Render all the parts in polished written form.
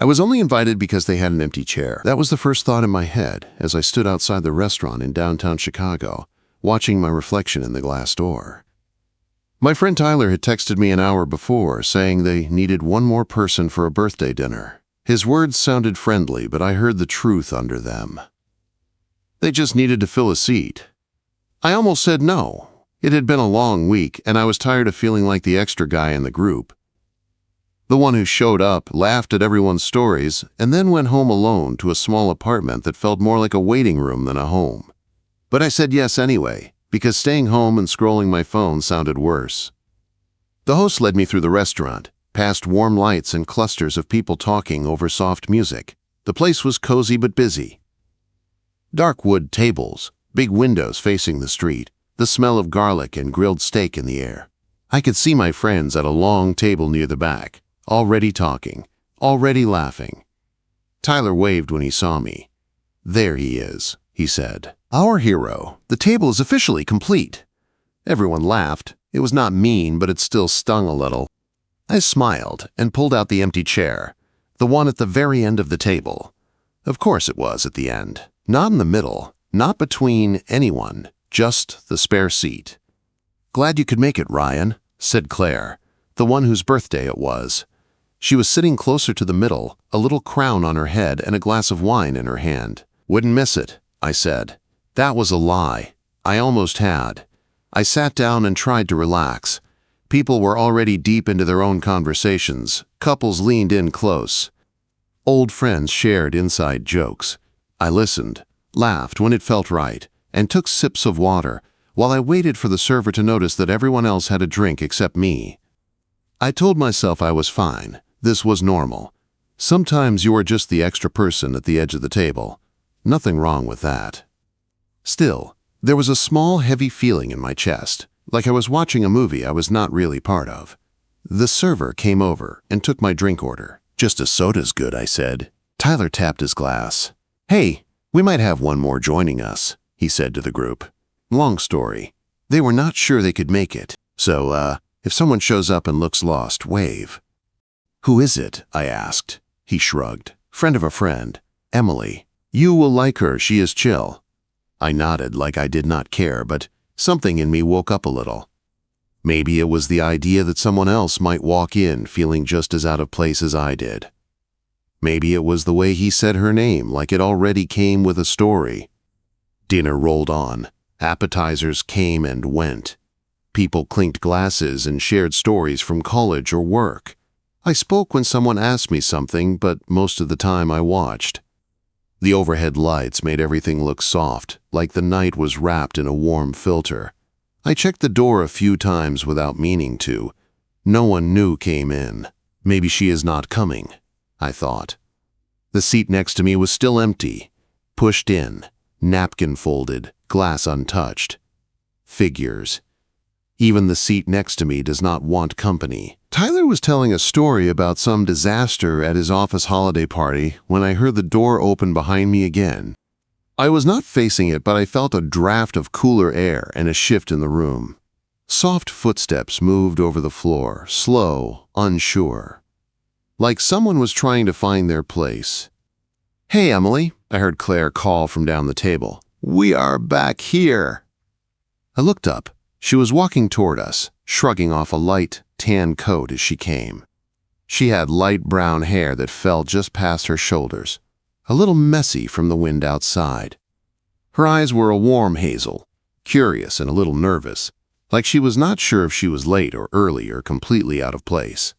I was only invited because they had an empty chair. That was the first thought in my head as I stood outside the restaurant in downtown Chicago, watching my reflection in the glass door. My friend Tyler had texted me an hour before, saying they needed one more person for a birthday dinner. His words sounded friendly, but I heard the truth under them. They just needed to fill a seat. I almost said no. It had been a long week, and I was tired of feeling like the extra guy in the group. The one who showed up, laughed at everyone's stories, and then went home alone to a small apartment that felt more like a waiting room than a home. But I said yes anyway, because staying home and scrolling my phone sounded worse. The host led me through the restaurant, past warm lights and clusters of people talking over soft music. The place was cozy but busy. Dark wood tables, big windows facing the street, the smell of garlic and grilled steak in the air. I could see my friends at a long table near the back, already talking, already laughing. Tyler waved when he saw me. "There he is," he said. "Our hero. The table is officially complete." Everyone laughed. It was not mean, but it still stung a little. I smiled and pulled out the empty chair, the one at the very end of the table. Of course it was at the end. Not in the middle, not between anyone, just the spare seat. "Glad you could make it, Ryan," said Claire, the one whose birthday it was. She was sitting closer to the middle, a little crown on her head and a glass of wine in her hand. "Wouldn't miss it," I said. That was a lie. I almost had. I sat down and tried to relax. People were already deep into their own conversations. Couples leaned in close. Old friends shared inside jokes. I listened, laughed when it felt right, and took sips of water while I waited for the server to notice that everyone else had a drink except me. I told myself I was fine. This was normal. Sometimes you are just the extra person at the edge of the table. Nothing wrong with that. Still, there was a small, heavy feeling in my chest, like I was watching a movie I was not really part of. The server came over and took my drink order. "Just a soda's good," I said. Tyler tapped his glass. "Hey, we might have one more joining us," he said to the group. Long story. They were not sure they could make it, so, if someone shows up and looks lost, wave. "Who is it?" I asked. He shrugged. "Friend of a friend. Emily. You will like her, she is chill." I nodded like I did not care, but something in me woke up a little. Maybe it was the idea that someone else might walk in feeling just as out of place as I did. Maybe it was the way he said her name, like it already came with a story. Dinner rolled on. Appetizers came and went. People clinked glasses and shared stories from college or work. I spoke when someone asked me something, but most of the time I watched. The overhead lights made everything look soft, like the night was wrapped in a warm filter. I checked the door a few times without meaning to. No one new came in. Maybe she is not coming, I thought. The seat next to me was still empty. Pushed in, napkin folded, glass untouched. Figures. Even the seat next to me does not want company. Tyler was telling a story about some disaster at his office holiday party when I heard the door open behind me again. I was not facing it, but I felt a draft of cooler air and a shift in the room. Soft footsteps moved over the floor, slow, unsure. Like someone was trying to find their place. "Hey, Emily," I heard Claire call from down the table. "We are back here." I looked up. She was walking toward us, shrugging off a light, tan coat as she came. She had light brown hair that fell just past her shoulders, a little messy from the wind outside. Her eyes were a warm hazel, curious and a little nervous, like she was not sure if she was late or early or completely out of place.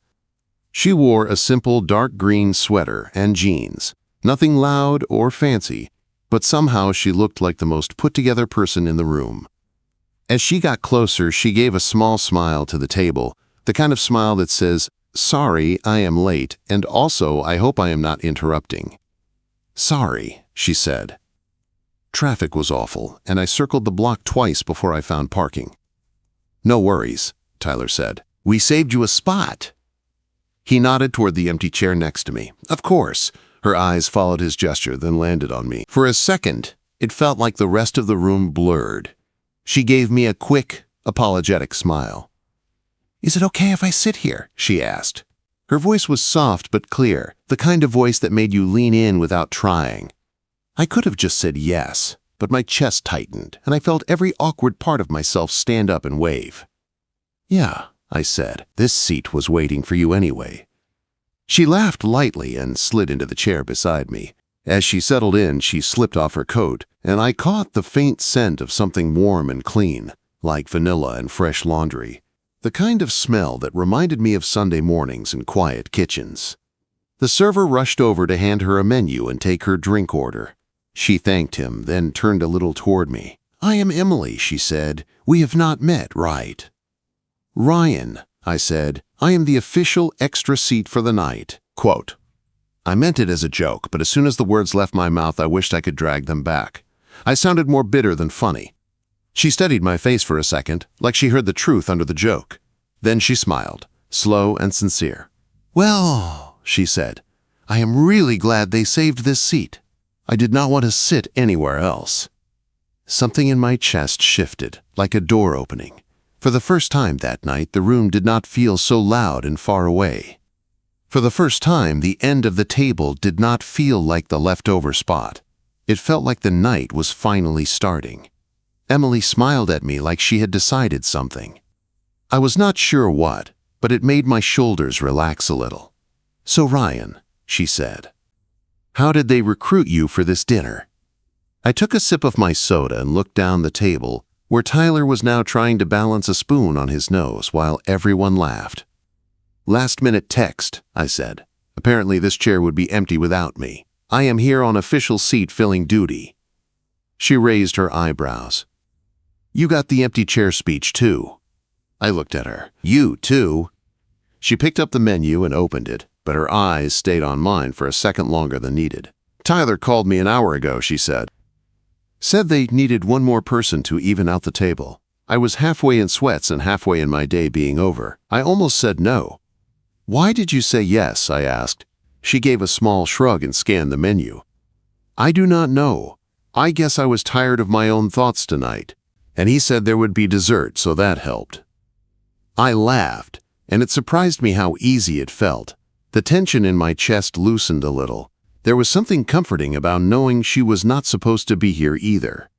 She wore a simple dark green sweater and jeans, nothing loud or fancy, but somehow she looked like the most put-together person in the room. As she got closer, she gave a small smile to the table, the kind of smile that says, "Sorry, I am late, and also I hope I am not interrupting." "Sorry," she said. Traffic was awful, and I circled the block twice before I found parking. "No worries," Tyler said. "We saved you a spot." He nodded toward the empty chair next to me. "Of course." Her eyes followed his gesture, then landed on me. For a second, it felt like the rest of the room blurred. She gave me a quick, apologetic smile. "Is it okay if I sit here?" she asked. Her voice was soft but clear, the kind of voice that made you lean in without trying. I could have just said yes, but my chest tightened, and I felt every awkward part of myself stand up and wave. "Yeah," I said, "this seat was waiting for you anyway." She laughed lightly and slid into the chair beside me. As she settled in, she slipped off her coat, and I caught the faint scent of something warm and clean, like vanilla and fresh laundry. The kind of smell that reminded me of Sunday mornings in quiet kitchens. The server rushed over to hand her a menu and take her drink order. She thanked him, then turned a little toward me. "I am Emily," she said. "We have not met, right?" "Ryan," I said. "I am the official extra seat for the night." Quote. I meant it as a joke, but as soon as the words left my mouth, I wished I could drag them back. I sounded more bitter than funny. She studied my face for a second, like she heard the truth under the joke. Then she smiled, slow and sincere. "Well," she said, "I am really glad they saved this seat. I did not want to sit anywhere else." Something in my chest shifted, like a door opening. For the first time that night, the room did not feel so loud and far away. For the first time, the end of the table did not feel like the leftover spot. It felt like the night was finally starting. Emily smiled at me like she had decided something. I was not sure what, but it made my shoulders relax a little. "So Ryan," she said, "how did they recruit you for this dinner?" I took a sip of my soda and looked down the table, where Tyler was now trying to balance a spoon on his nose while everyone laughed. "Last-minute text," I said. "Apparently this chair would be empty without me. I am here on official seat-filling duty." She raised her eyebrows. "You got the empty chair speech, too." I looked at her. "You, too?" She picked up the menu and opened it, but her eyes stayed on mine for a second longer than needed. "Tyler called me an hour ago," she said. "Said they needed one more person to even out the table." I was halfway in sweats and halfway in my day being over. I almost said no. "Why did you say yes?" I asked. She gave a small shrug and scanned the menu. "I do not know. I guess I was tired of my own thoughts tonight. And he said there would be dessert, so that helped." I laughed, and it surprised me how easy it felt. The tension in my chest loosened a little. There was something comforting about knowing she was not supposed to be here either.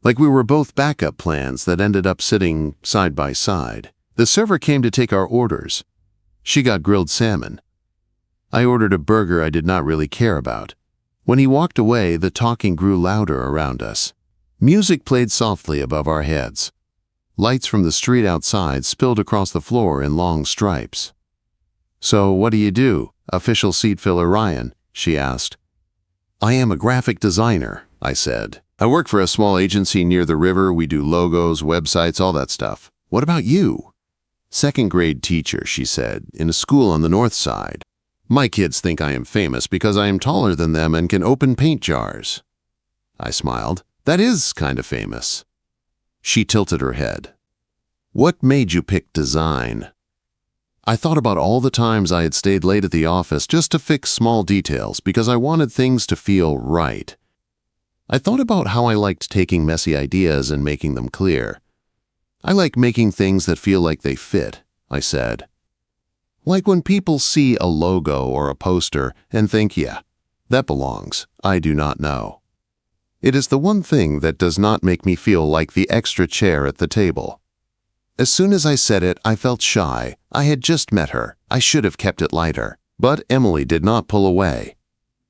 Like we were both backup plans that ended up sitting side by side. The server came to take our orders. She got grilled salmon. I ordered a burger I did not really care about. When he walked away, the talking grew louder around us. Music played softly above our heads. Lights from the street outside spilled across the floor in long stripes. "So what do you do, official seat filler Ryan?" she asked. "I am a graphic designer," I said. "I work for a small agency near the river. We do logos, websites, all that stuff. What about you?" "Second grade teacher," she said, "in a school on the north side. My kids think I am famous because I am taller than them and can open paint jars." I smiled. "That is kind of famous." She tilted her head. "What made you pick design?" I thought about all the times I had stayed late at the office just to fix small details because I wanted things to feel right. I thought about how I liked taking messy ideas and making them clear. "I like making things that feel like they fit," I said. Like when people see a logo or a poster and think, "Yeah, that belongs. I do not know." It is the one thing that does not make me feel like the extra chair at the table. As soon as I said it, I felt shy. I had just met her. I should have kept it lighter. But Emily did not pull away.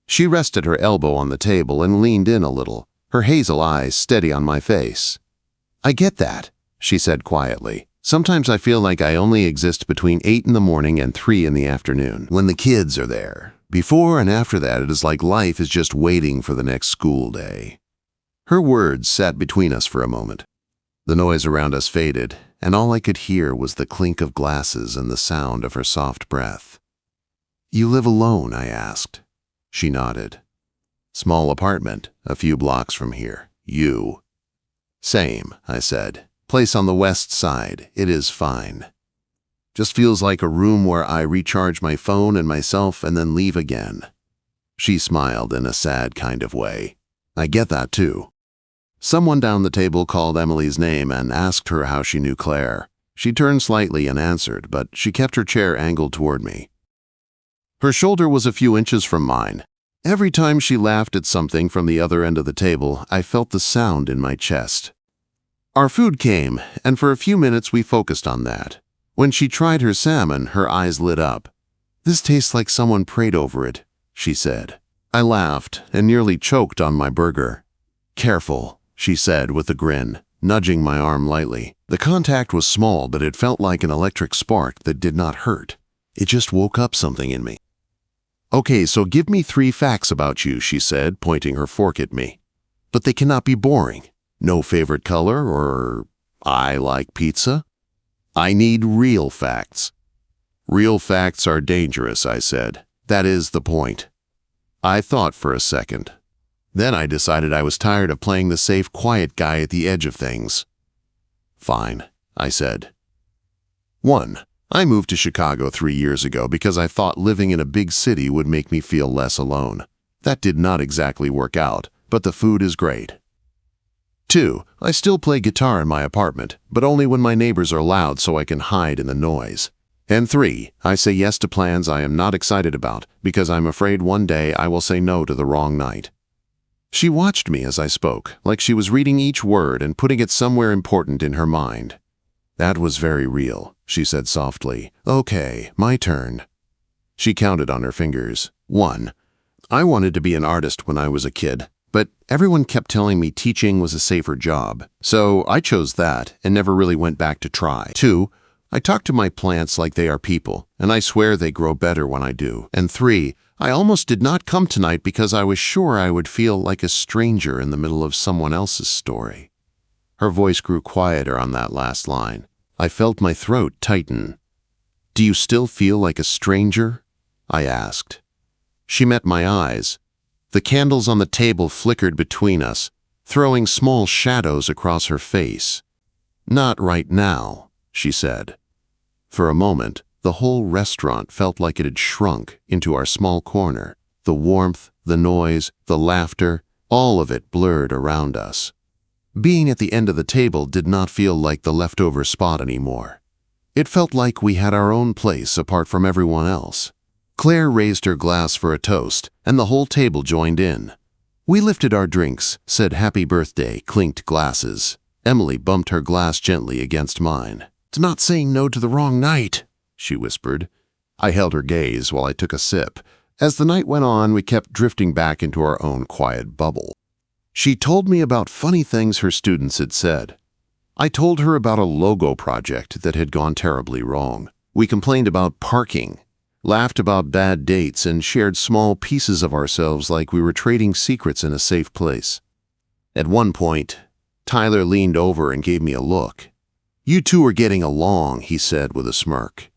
She rested her elbow on the table and leaned in a little, her hazel eyes steady on my face. "I get that," she said quietly. "Sometimes I feel like I only exist between 8 in the morning and 3 in the afternoon, when the kids are there. Before and after that, it is like life is just waiting for the next school day." Her words sat between us for a moment. The noise around us faded, and all I could hear was the clink of glasses and the sound of her soft breath. "You live alone?" I asked. She nodded. "Small apartment, a few blocks from here. You?" "Same," I said. "Place on the west side. It is fine. Just feels like a room where I recharge my phone and myself and then leave again." She smiled in a sad kind of way. "I get that too." Someone down the table called Emily's name and asked her how she knew Claire. She turned slightly and answered, but she kept her chair angled toward me. Her shoulder was a few inches from mine. Every time she laughed at something from the other end of the table, I felt the sound in my chest. Our food came, and for a few minutes we focused on that. When she tried her salmon, her eyes lit up. "This tastes like someone prayed over it," she said. I laughed and nearly choked on my burger. "Careful," she said with a grin, nudging my arm lightly. The contact was small, but it felt like an electric spark that did not hurt. It just woke up something in me. "Okay, so give me 3 facts about you," she said, pointing her fork at me. "But they cannot be boring. No favorite color or I like pizza. I need real facts." "Real facts are dangerous," I said. "That is the point." I thought for a second. Then I decided I was tired of playing the safe, quiet guy at the edge of things. "Fine," I said. 1. I moved to Chicago 3 years ago because I thought living in a big city would make me feel less alone. That did not exactly work out, but the food is great. 2. I still play guitar in my apartment, but only when my neighbors are loud so I can hide in the noise. And 3. I say yes to plans I am not excited about because I'm afraid one day I will say no to the wrong night. She watched me as I spoke, like she was reading each word and putting it somewhere important in her mind. "That was very real," she said softly. "Okay, my turn." She counted on her fingers. 1. I wanted to be an artist when I was a kid, but everyone kept telling me teaching was a safer job, so I chose that and never really went back to try. 2. I talk to my plants like they are people, and I swear they grow better when I do. And 3. I almost did not come tonight because I was sure I would feel like a stranger in the middle of someone else's story. Her voice grew quieter on that last line. I felt my throat tighten. "Do you still feel like a stranger?" I asked. She met my eyes. The candles on the table flickered between us, throwing small shadows across her face. "Not right now," she said. For a moment, the whole restaurant felt like it had shrunk into our small corner. The warmth, the noise, the laughter, all of it blurred around us. Being at the end of the table did not feel like the leftover spot anymore. It felt like we had our own place apart from everyone else. Claire raised her glass for a toast, and the whole table joined in. We lifted our drinks, said happy birthday, clinked glasses. Emily bumped her glass gently against mine. "It's not saying no to the wrong night," she whispered. I held her gaze while I took a sip. As the night went on, we kept drifting back into our own quiet bubble. She told me about funny things her students had said. I told her about a logo project that had gone terribly wrong. We complained about parking, laughed about bad dates, and shared small pieces of ourselves like we were trading secrets in a safe place. At one point, Tyler leaned over and gave me a look. "You two are getting along," he said with a smirk.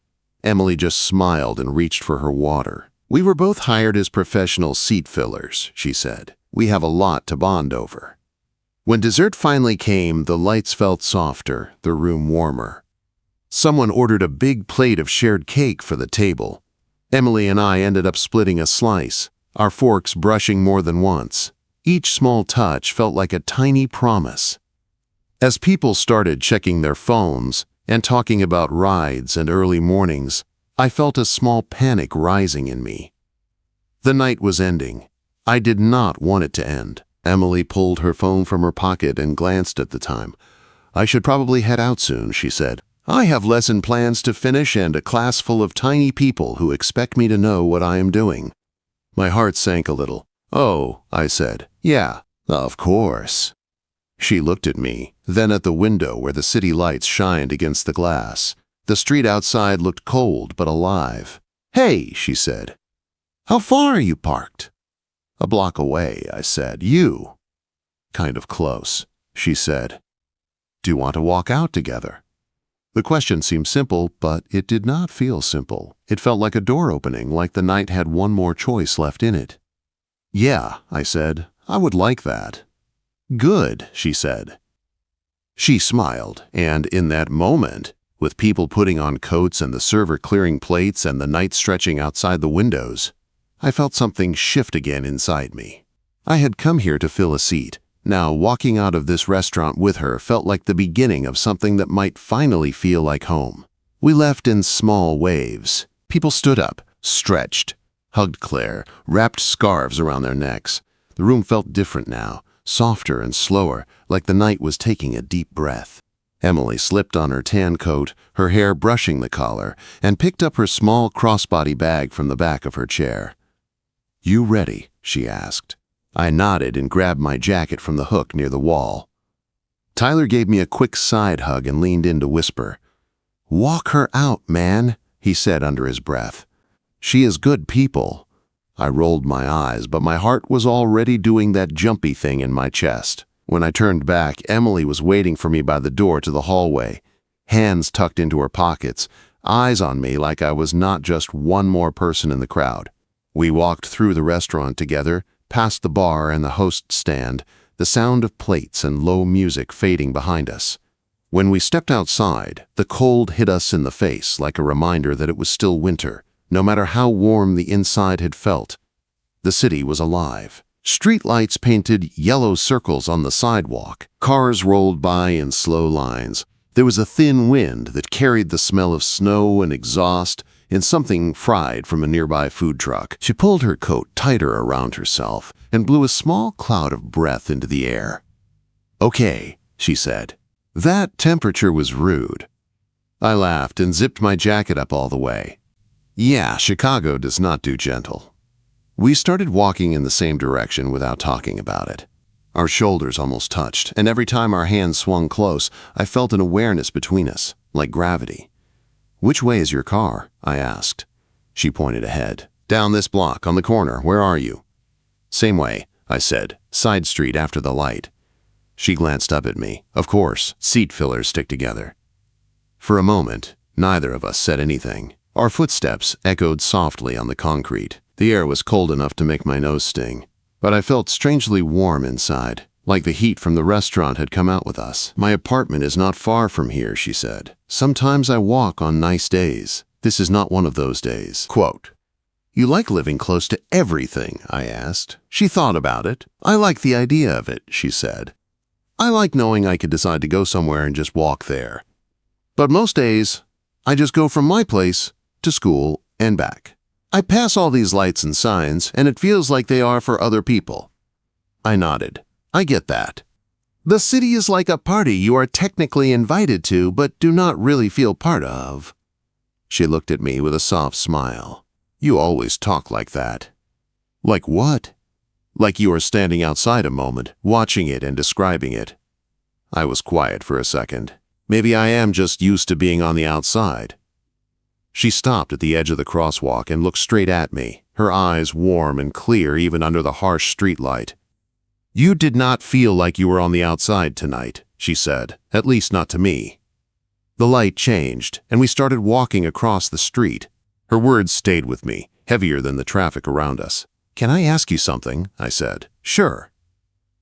Emily just smiled and reached for her water. "We were both hired as professional seat fillers," she said. "We have a lot to bond over." When dessert finally came, the lights felt softer, the room warmer. Someone ordered a big plate of shared cake for the table. Emily and I ended up splitting a slice, our forks brushing more than once. Each small touch felt like a tiny promise. As people started checking their phones and talking about rides and early mornings, I felt a small panic rising in me. The night was ending. I did not want it to end. Emily pulled her phone from her pocket and glanced at the time. "I should probably head out soon," she said. "I have lesson plans to finish and a class full of tiny people who expect me to know what I am doing." My heart sank a little. "Oh," I said. "Yeah, of course." She looked at me, then at the window where the city lights shined against the glass. The street outside looked cold but alive. "Hey," she said. "How far are you parked?" "A block away," I said. "You?" "Kind of close," she said. "Do you want to walk out together?" The question seemed simple, but it did not feel simple. It felt like a door opening, like the night had one more choice left in it. "Yeah," I said. "I would like that." "Good," she said. She smiled, and in that moment, with people putting on coats and the server clearing plates and the night stretching outside the windows, I felt something shift again inside me. I had come here to fill a seat. Now, walking out of this restaurant with her felt like the beginning of something that might finally feel like home. We left in small waves. People stood up, stretched, hugged Claire, wrapped scarves around their necks. The room felt different now, softer and slower, like the night was taking a deep breath. Emily slipped on her tan coat, her hair brushing the collar, and picked up her small crossbody bag from the back of her chair. "You ready?" she asked. I nodded and grabbed my jacket from the hook near the wall. Tyler gave me a quick side hug and leaned in to whisper. "Walk her out, man," he said under his breath. "She is good people." I rolled my eyes, but my heart was already doing that jumpy thing in my chest. When I turned back, Emily was waiting for me by the door to the hallway, hands tucked into her pockets, eyes on me like I was not just one more person in the crowd. We walked through the restaurant together, past the bar and the host stand, the sound of plates and low music fading behind us. When we stepped outside, the cold hit us in the face like a reminder that it was still winter, no matter how warm the inside had felt. The city was alive. Streetlights painted yellow circles on the sidewalk. Cars rolled by in slow lines. There was a thin wind that carried the smell of snow and exhaust and something fried from a nearby food truck. She pulled her coat tighter around herself and blew a small cloud of breath into the air. "Okay," she said. That temperature was rude. I laughed and zipped my jacket up all the way. Yeah, Chicago does not do gentle. We started walking in the same direction without talking about it. Our shoulders almost touched, and every time our hands swung close, I felt an awareness between us, like gravity. "Which way is your car?" I asked. She pointed ahead. "Down this block, on the corner. Where are you?" "Same way," I said. "Side street after the light." She glanced up at me. Of course, seat fillers stick together. For a moment, neither of us said anything. Our footsteps echoed softly on the concrete. The air was cold enough to make my nose sting, but I felt strangely warm inside, like the heat from the restaurant had come out with us. "My apartment is not far from here," she said. "Sometimes I walk on nice days. This is not one of those days." Quote, "You like living close to everything?" I asked. She thought about it. "I like the idea of it," she said. "I like knowing I could decide to go somewhere and just walk there. But most days, I just go from my place to school and back. I pass all these lights and signs, and it feels like they are for other people." I nodded. "I get that. The city is like a party you are technically invited to, but do not really feel part of." She looked at me with a soft smile. "You always talk like that." "Like what?" "Like you are standing outside a moment, watching it and describing it." I was quiet for a second. Maybe I am just used to being on the outside. She stopped at the edge of the crosswalk and looked straight at me, her eyes warm and clear even under the harsh streetlight. "You did not feel like you were on the outside tonight," she said, "at least not to me." The light changed, and we started walking across the street. Her words stayed with me, heavier than the traffic around us. "Can I ask you something?" I said. "Sure."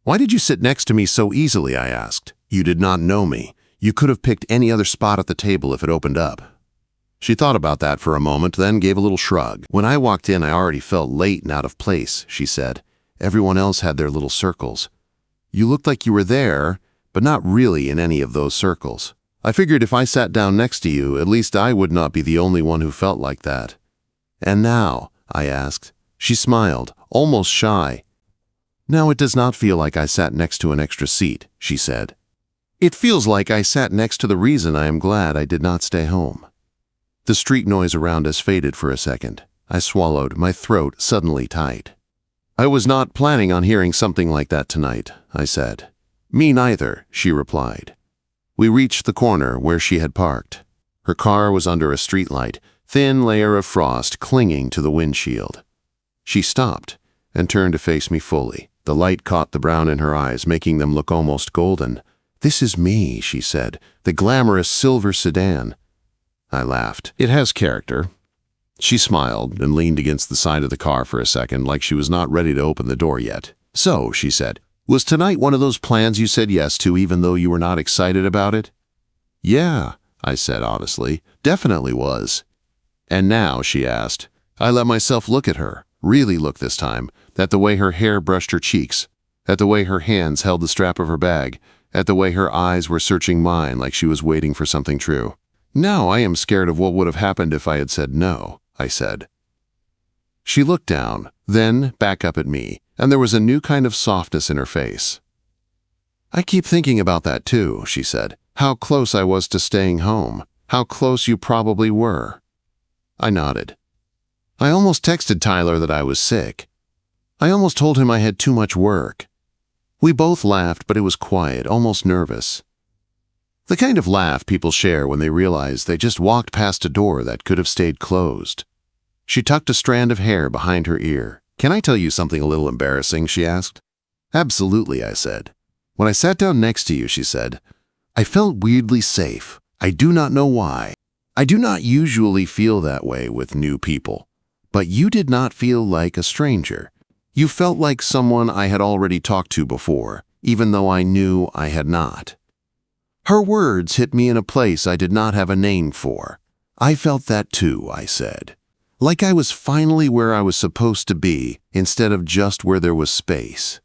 "Why did you sit next to me so easily?" I asked. "You did not know me. You could have picked any other spot at the table if it opened up." She thought about that for a moment, then gave a little shrug. "When I walked in, I already felt late and out of place," she said. "Everyone else had their little circles. You looked like you were there, but not really in any of those circles. I figured if I sat down next to you, at least I would not be the only one who felt like that." "And now?" I asked. She smiled, almost shy. "Now it does not feel like I sat next to an extra seat," she said. "It feels like I sat next to the reason I am glad I did not stay home." The street noise around us faded for a second. I swallowed, my throat suddenly tight. "I was not planning on hearing something like that tonight," I said. "Me neither," she replied. We reached the corner where she had parked. Her car was under a streetlight, thin layer of frost clinging to the windshield. She stopped and turned to face me fully. The light caught the brown in her eyes, making them look almost golden. "This is me," she said, "the glamorous silver sedan." I laughed. "It has character." She smiled and leaned against the side of the car for a second, like she was not ready to open the door yet. "So," she said, "was tonight one of those plans you said yes to even though you were not excited about it?" "Yeah," I said honestly, "definitely was." "And now," she asked. I let myself look at her, really look this time, at the way her hair brushed her cheeks, at the way her hands held the strap of her bag, at the way her eyes were searching mine like she was waiting for something true. "Now I am scared of what would have happened if I had said no," I said. She looked down, then back up at me, and there was a new kind of softness in her face. "I keep thinking about that too," she said. "How close I was to staying home. How close you probably were." I nodded. "I almost texted Tyler that I was sick. I almost told him I had too much work." We both laughed, but it was quiet, almost nervous. The kind of laugh people share when they realize they just walked past a door that could have stayed closed. She tucked a strand of hair behind her ear. "Can I tell you something a little embarrassing?" she asked. "Absolutely," I said. "When I sat down next to you," she said, "I felt weirdly safe. I do not know why. I do not usually feel that way with new people. But you did not feel like a stranger. You felt like someone I had already talked to before, even though I knew I had not." Her words hit me in a place I did not have a name for. "I felt that too," I said. "Like I was finally where I was supposed to be, instead of just where there was space."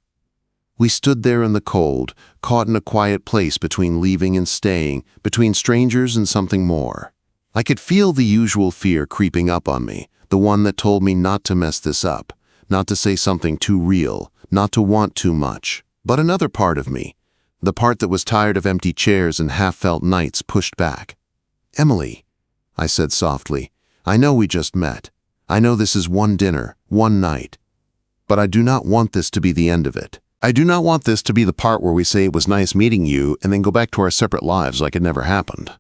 We stood there in the cold, caught in a quiet place between leaving and staying, between strangers and something more. I could feel the usual fear creeping up on me, the one that told me not to mess this up, not to say something too real, not to want too much. But another part of me, the part that was tired of empty chairs and half-felt nights, pushed back. "Emily," I said softly, "I know we just met. I know this is one dinner, one night. But I do not want this to be the end of it. I do not want this to be the part where we say it was nice meeting you and then go back to our separate lives like it never happened."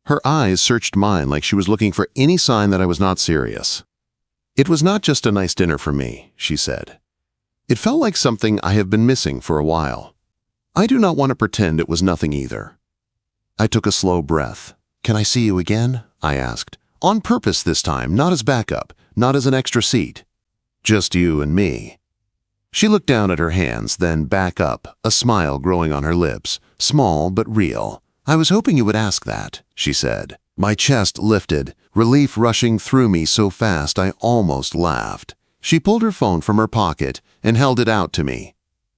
Her eyes searched mine like she was looking for any sign that I was not serious. "It was not just a nice dinner for me," she said. "It felt like something I have been missing for a while. I do not want to pretend it was nothing either." I took a slow breath. "Can I see you again?" I asked. "On purpose this time, not as backup, not as an extra seat. Just you and me." She looked down at her hands, then back up, a smile growing on her lips, small but real. "I was hoping you would ask that," she said. My chest lifted, relief rushing through me so fast I almost laughed. She pulled her phone from her pocket and held it out to me.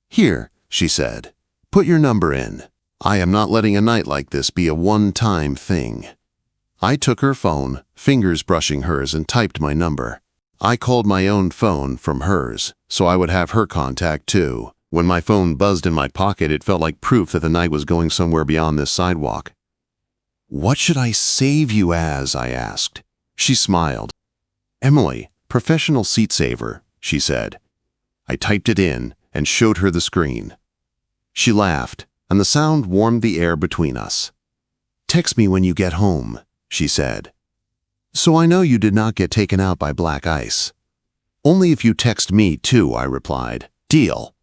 "Here," she said. "Put your number in. I am not letting a night like this be a one-time thing." I took her phone, fingers brushing hers, and typed my number. I called my own phone from hers, so I would have her contact too. When my phone buzzed in my pocket, it felt like proof that the night was going somewhere beyond this sidewalk. "What should I save you as?" I asked. She smiled. "Emily, professional seat saver," she said. I typed it in and showed her the screen. She laughed, and the sound warmed the air between us. "Text me when you get home," she said. "So I know you did not get taken out by black ice." "Only if you text me too," I replied. "Deal."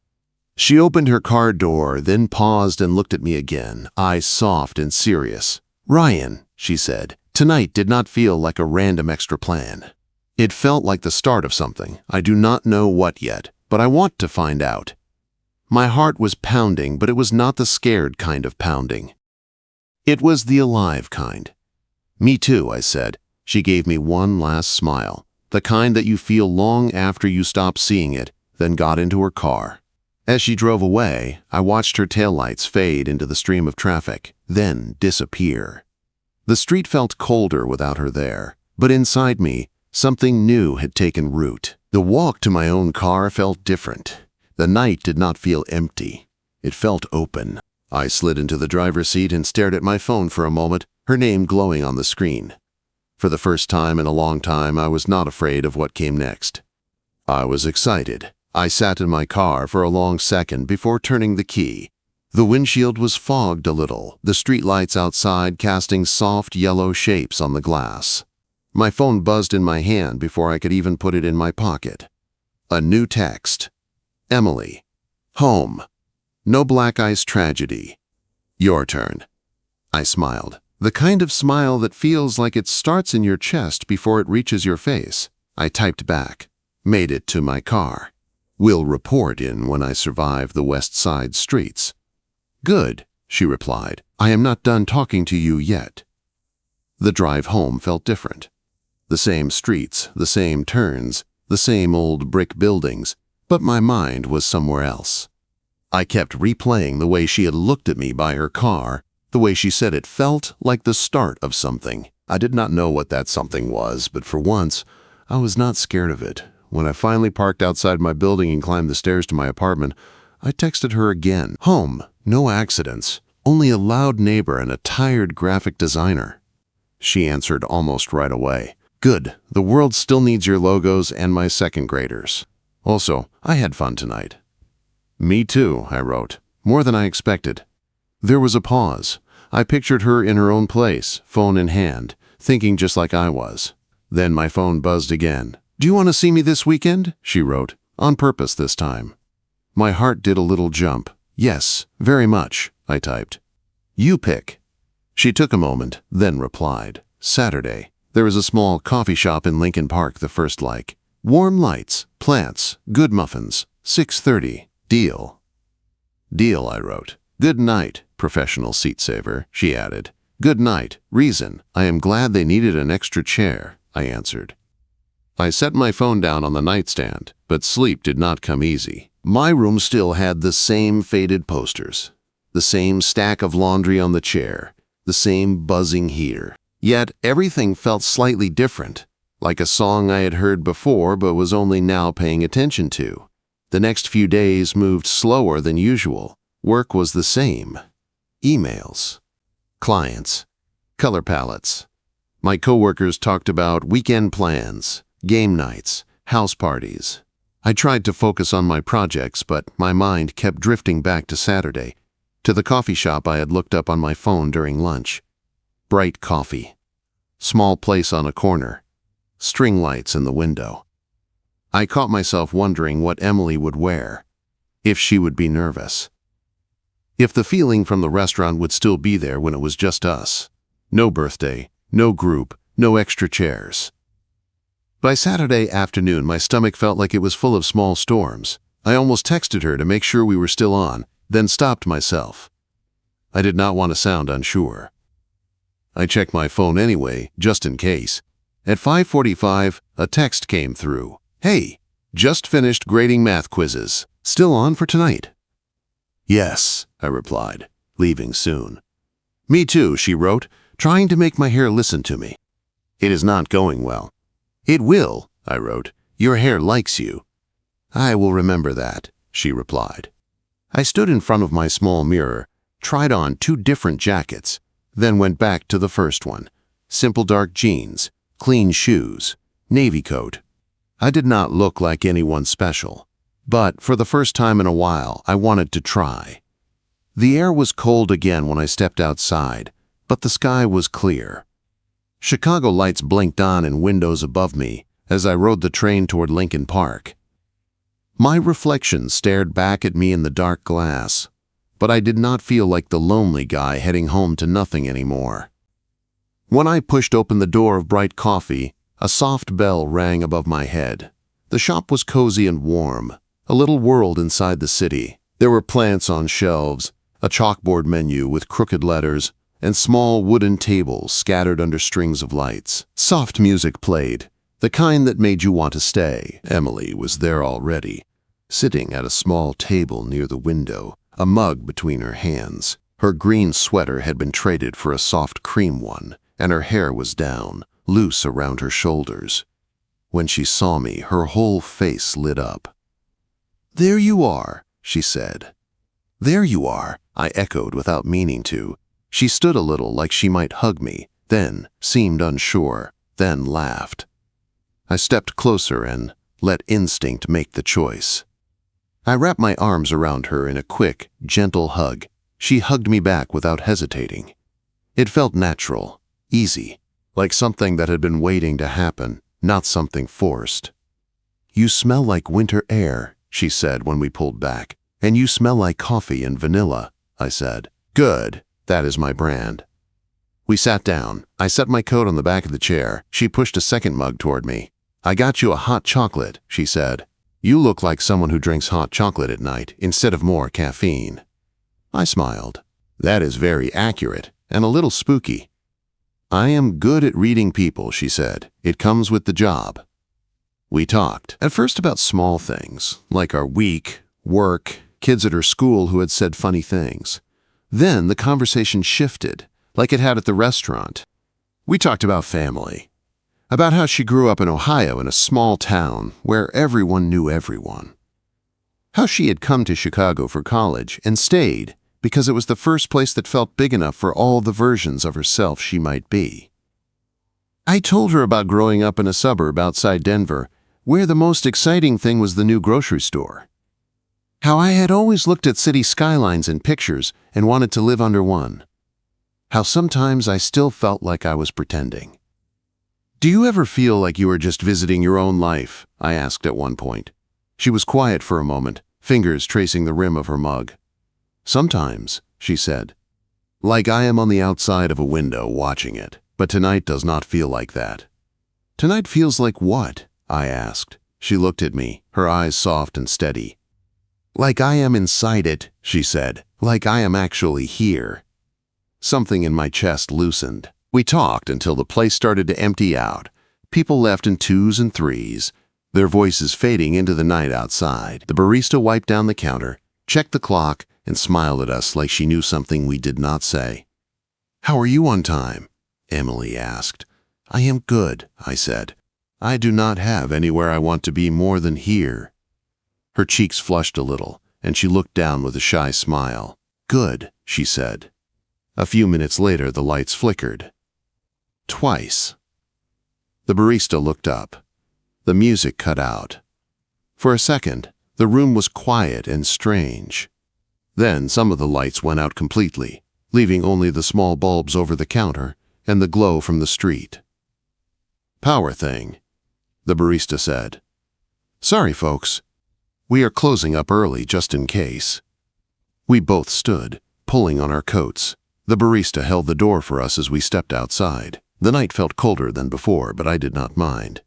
She opened her car door, then paused and looked at me again, eyes soft and serious. "Ryan," she said, "tonight did not feel like a random extra plan. It felt like the start of something. I do not know what yet, but I want to find out." My heart was pounding, but it was not the scared kind of pounding. It was the alive kind. "Me too," I said. She gave me one last smile, the kind that you feel long after you stop seeing it, then got into her car. As she drove away, I watched her taillights fade into the stream of traffic, then disappear. The street felt colder without her there, but inside me, something new had taken root. The walk to my own car felt different. The night did not feel empty. It felt open. I slid into the driver's seat and stared at my phone for a moment, her name glowing on the screen. For the first time in a long time, I was not afraid of what came next. I was excited. I sat in my car for a long second before turning the key. The windshield was fogged a little, the streetlights outside casting soft yellow shapes on the glass. My phone buzzed in my hand before I could even put it in my pocket. A new text. "Emily. Home. No black ice tragedy. Your turn." I smiled. The kind of smile that feels like it starts in your chest before it reaches your face. I typed back. "Made it to my car. Will report in when I survive the West Side streets." "Good," she replied. "I am not done talking to you yet." The drive home felt different. The same streets, the same turns, the same old brick buildings, but my mind was somewhere else. I kept replaying the way she had looked at me by her car, the way she said it felt like the start of something. I did not know what that something was, but for once, I was not scared of it. When I finally parked outside my building and climbed the stairs to my apartment, I texted her again. Home, no accidents, only a loud neighbor and a tired graphic designer. She answered almost right away. Good, the world still needs your logos and my second graders. Also, I had fun tonight. Me too, I wrote, more than I expected. There was a pause. I pictured her in her own place, phone in hand, thinking just like I was. Then my phone buzzed again. Do you want to see me this weekend? She wrote, on purpose this time. My heart did a little jump. Yes, very much, I typed. You pick. She took a moment, then replied. Saturday. There is a small coffee shop in Lincoln Park, the first like. Warm lights, plants, good muffins, 6:30. Deal. Deal, I wrote. Good night, professional seat saver, she added. Good night. Reason. I am glad they needed an extra chair, I answered. I set my phone down on the nightstand, but sleep did not come easy. My room still had the same faded posters, the same stack of laundry on the chair, the same buzzing heater. Yet everything felt slightly different, like a song I had heard before but was only now paying attention to. The next few days moved slower than usual. Work was the same. Emails. Clients. Color palettes. My coworkers talked about weekend plans, game nights, house parties. I tried to focus on my projects, but my mind kept drifting back to Saturday, to the coffee shop I had looked up on my phone during lunch. Bright coffee. Small place on a corner. String lights in the window. I caught myself wondering what Emily would wear, if she would be nervous. If the feeling from the restaurant would still be there when it was just us. No birthday, no group, no extra chairs. By Saturday afternoon, my stomach felt like it was full of small storms. I almost texted her to make sure we were still on, then stopped myself. I did not want to sound unsure. I checked my phone anyway, just in case. At 5:45, a text came through. Hey, just finished grading math quizzes. Still on for tonight? Yes, I replied, leaving soon. Me too, she wrote, trying to make my hair listen to me. It is not going well. It will, I wrote. Your hair likes you. I will remember that, she replied. I stood in front of my small mirror, tried on 2 different jackets, then went back to the first one. Simple dark jeans, clean shoes, navy coat. I did not look like anyone special, but for the first time in a while, I wanted to try. The air was cold again when I stepped outside, but the sky was clear. Chicago lights blinked on in windows above me as I rode the train toward Lincoln Park. My reflection stared back at me in the dark glass, but I did not feel like the lonely guy heading home to nothing anymore. When I pushed open the door of Bright Coffee, a soft bell rang above my head. The shop was cozy and warm, a little world inside the city. There were plants on shelves, a chalkboard menu with crooked letters, and small wooden tables scattered under strings of lights. Soft music played, the kind that made you want to stay. Emily was there already, sitting at a small table near the window, a mug between her hands. Her green sweater had been traded for a soft cream one, and her hair was down, loose around her shoulders. When she saw me, her whole face lit up. "There you are," she said. "There you are," I echoed without meaning to. She stood a little like she might hug me, then seemed unsure, then laughed. I stepped closer and let instinct make the choice. I wrapped my arms around her in a quick, gentle hug. She hugged me back without hesitating. It felt natural, easy, like something that had been waiting to happen, not something forced. "You smell like winter air," she said when we pulled back. "And you smell like coffee and vanilla," I said. "Good. That is my brand." We sat down. I set my coat on the back of the chair. She pushed a second mug toward me. "I got you a hot chocolate," she said. "You look like someone who drinks hot chocolate at night instead of more caffeine." I smiled. "That is very accurate and a little spooky." "I am good at reading people," she said. "It comes with the job." We talked, at first about small things, like our week, work, kids at her school who had said funny things. Then the conversation shifted, like it had at the restaurant. We talked about family. about how she grew up in Ohio in a small town where everyone knew everyone. How she had come to Chicago for college and stayed because it was the first place that felt big enough for all the versions of herself she might be. I told her about growing up in a suburb outside Denver, where the most exciting thing was the new grocery store. How I had always looked at city skylines in pictures and wanted to live under one. How sometimes I still felt like I was pretending. "Do you ever feel like you are just visiting your own life?" I asked at one point. She was quiet for a moment, fingers tracing the rim of her mug. "Sometimes," she said. "Like I am on the outside of a window watching it, but tonight does not feel like that." "Tonight feels like what?" I asked. She looked at me, her eyes soft and steady. "Like I am inside it," she said. "Like I am actually here." Something in my chest loosened. We talked until the place started to empty out. People left in twos and threes, their voices fading into the night outside. The barista wiped down the counter, checked the clock, and smiled at us like she knew something we did not say. "How are you on time?" Emily asked. "I am good," I said. "I do not have anywhere I want to be more than here." Her cheeks flushed a little, and she looked down with a shy smile. "Good," she said. A few minutes later, the lights flickered. Twice. The barista looked up. The music cut out. For a second, the room was quiet and strange. Then some of the lights went out completely, leaving only the small bulbs over the counter and the glow from the street. "Power thing," the barista said. "Sorry, folks. We are closing up early just in case." We both stood, pulling on our coats. The barista held the door for us as we stepped outside. The night felt colder than before, but I did not mind.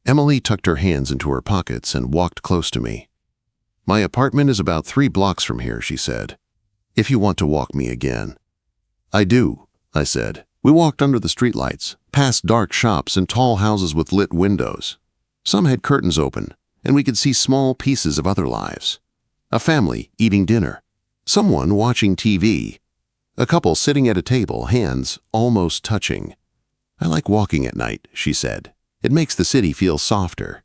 Emily tucked her hands into her pockets and walked close to me. "My apartment is about 3 blocks from here," she said. "If you want to walk me again." "I do," I said. We walked under the streetlights, past dark shops and tall houses with lit windows. Some had curtains open, and we could see small pieces of other lives. A family eating dinner. Someone watching TV. A couple sitting at a table, hands almost touching. "I like walking at night," she said. "It makes the city feel softer.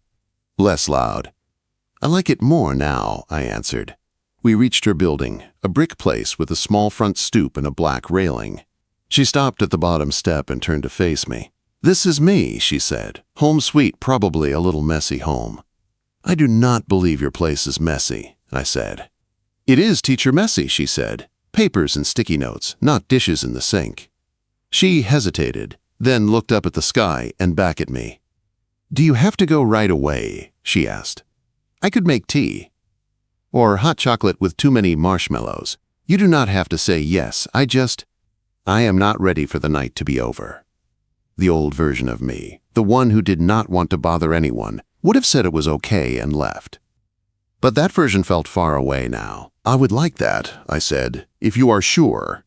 Less loud." "I like it more now," I answered. We reached her building, a brick place with a small front stoop and a black railing. She stopped at the bottom step and turned to face me. "This is me," she said. "Home sweet, probably a little messy home." "I do not believe your place is messy," I said. "It is teacher messy," she said. "Papers and sticky notes, not dishes in the sink." She hesitated, then looked up at the sky and back at me. "Do you have to go right away?" she asked. "I could make tea. Or hot chocolate with too many marshmallows. You do not have to say yes, I am not ready for the night to be over." The old version of me, the one who did not want to bother anyone, would have said it was okay and left. But that version felt far away now. "I would like that," I said, "if you are sure."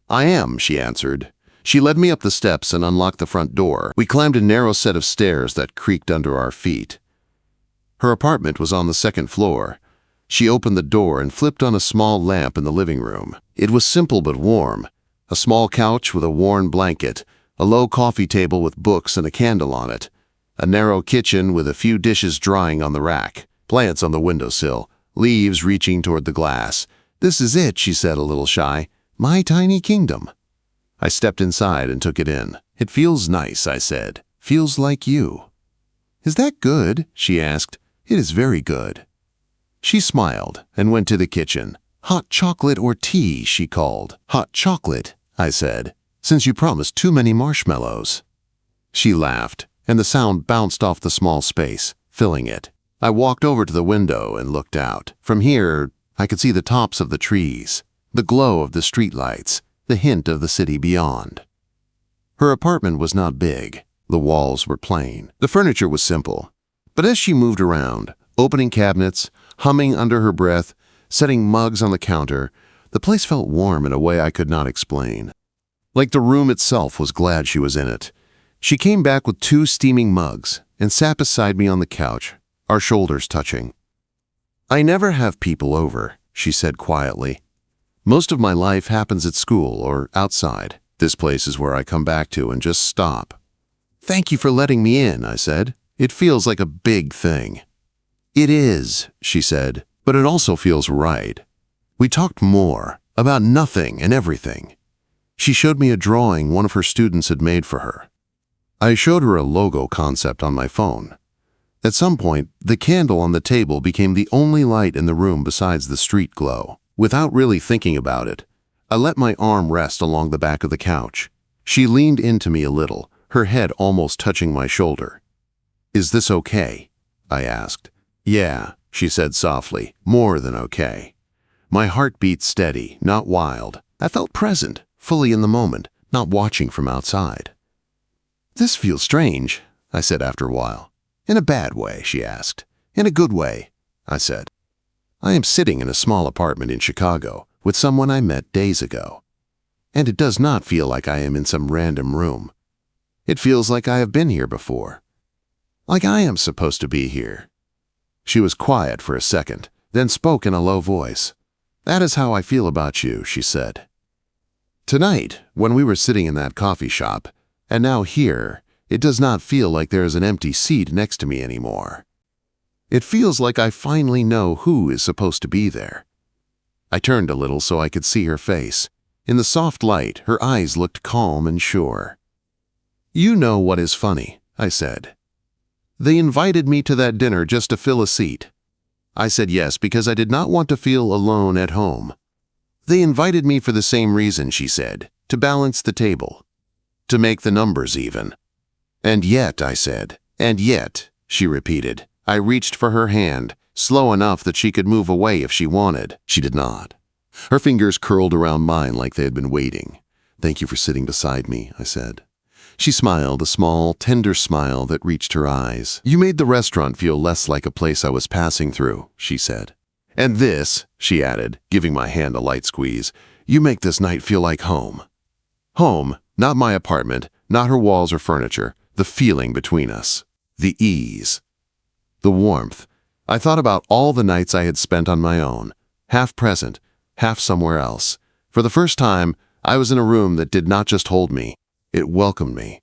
"I am," she answered. She led me up the steps and unlocked the front door. We climbed a narrow set of stairs that creaked under our feet. Her apartment was on the 2nd floor. She opened the door and flipped on a small lamp in the living room. It was simple but warm. A small couch with a worn blanket, a low coffee table with books and a candle on it, a narrow kitchen with a few dishes drying on the rack, plants on the windowsill, leaves reaching toward the glass. "This is it," she said, a little shy. "My tiny kingdom." I stepped inside and took it in. "It feels nice," I said. "Feels like you." "Is that good?" she asked. "It is very good." She smiled and went to the kitchen. "Hot chocolate or tea?" she called. "Hot chocolate," I said, "since you promised too many marshmallows." She laughed, and the sound bounced off the small space, filling it. I walked over to the window and looked out. From here, I could see the tops of the trees, the glow of the streetlights, the hint of the city beyond. Her apartment was not big. The walls were plain. The furniture was simple. But as she moved around, opening cabinets, humming under her breath, setting mugs on the counter, the place felt warm in a way I could not explain. Like the room itself was glad she was in it. She came back with 2 steaming mugs and sat beside me on the couch, our shoulders touching. "I never have people over," she said quietly. "Most of my life happens at school or outside. This place is where I come back to and just stop." "Thank you for letting me in," I said. "It feels like a big thing." "It is," she said, "but it also feels right." We talked more, about nothing and everything. She showed me a drawing one of her students had made for her. I showed her a logo concept on my phone. At some point, the candle on the table became the only light in the room besides the street glow. Without really thinking about it, I let my arm rest along the back of the couch. She leaned into me a little, her head almost touching my shoulder. "Is this okay?" I asked. "Yeah," she said softly, "more than okay." My heart beat steady, not wild. I felt present, fully in the moment, not watching from outside. "This feels strange," I said after a while. "In a bad way?" she asked. "In a good way," I said. "I am sitting in a small apartment in Chicago with someone I met days ago. And it does not feel like I am in some random room. It feels like I have been here before. Like I am supposed to be here." She was quiet for a second, then spoke in a low voice. "That is how I feel about you," she said. "Tonight, when we were sitting in that coffee shop, and now here, it does not feel like there is an empty seat next to me anymore. It feels like I finally know who is supposed to be there." I turned a little so I could see her face. In the soft light, her eyes looked calm and sure. "You know what is funny," I said. "They invited me to that dinner just to fill a seat. I said yes because I did not want to feel alone at home. They invited me for the same reason," she said, "to balance the table, to make the numbers even." "And yet," I said. "And yet," she repeated. I reached for her hand, slow enough that she could move away if she wanted. She did not. Her fingers curled around mine like they had been waiting. "Thank you for sitting beside me," I said. She smiled, a small, tender smile that reached her eyes. "You made the restaurant feel less like a place I was passing through," she said. "And this," she added, giving my hand a light squeeze, "you make this night feel like home." Home, not my apartment, not her walls or furniture, the feeling between us. The ease. The warmth. I thought about all the nights I had spent on my own, half present, half somewhere else. For the first time, I was in a room that did not just hold me, it welcomed me.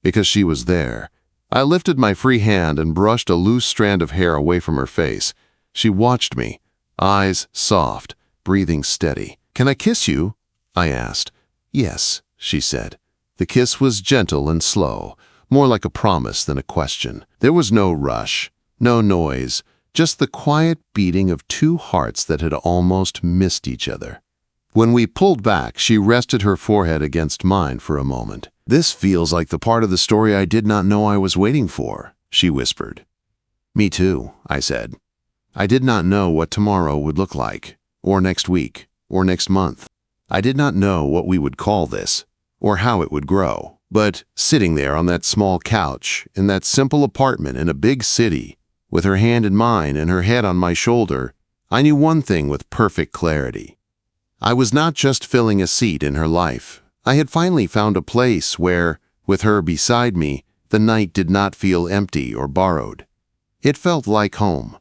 Because she was there. I lifted my free hand and brushed a loose strand of hair away from her face. She watched me, eyes soft, breathing steady. "Can I kiss you?" I asked. "Yes," she said. The kiss was gentle and slow, more like a promise than a question. There was no rush, no noise, just the quiet beating of two hearts that had almost missed each other. When we pulled back, she rested her forehead against mine for a moment. "This feels like the part of the story I did not know I was waiting for," she whispered. "Me too," I said. I did not know what tomorrow would look like, or next week, or next month. I did not know what we would call this, or how it would grow. But sitting there on that small couch, in that simple apartment in a big city, with her hand in mine and her head on my shoulder, I knew one thing with perfect clarity. I was not just filling a seat in her life. I had finally found a place where, with her beside me, the night did not feel empty or borrowed. It felt like home.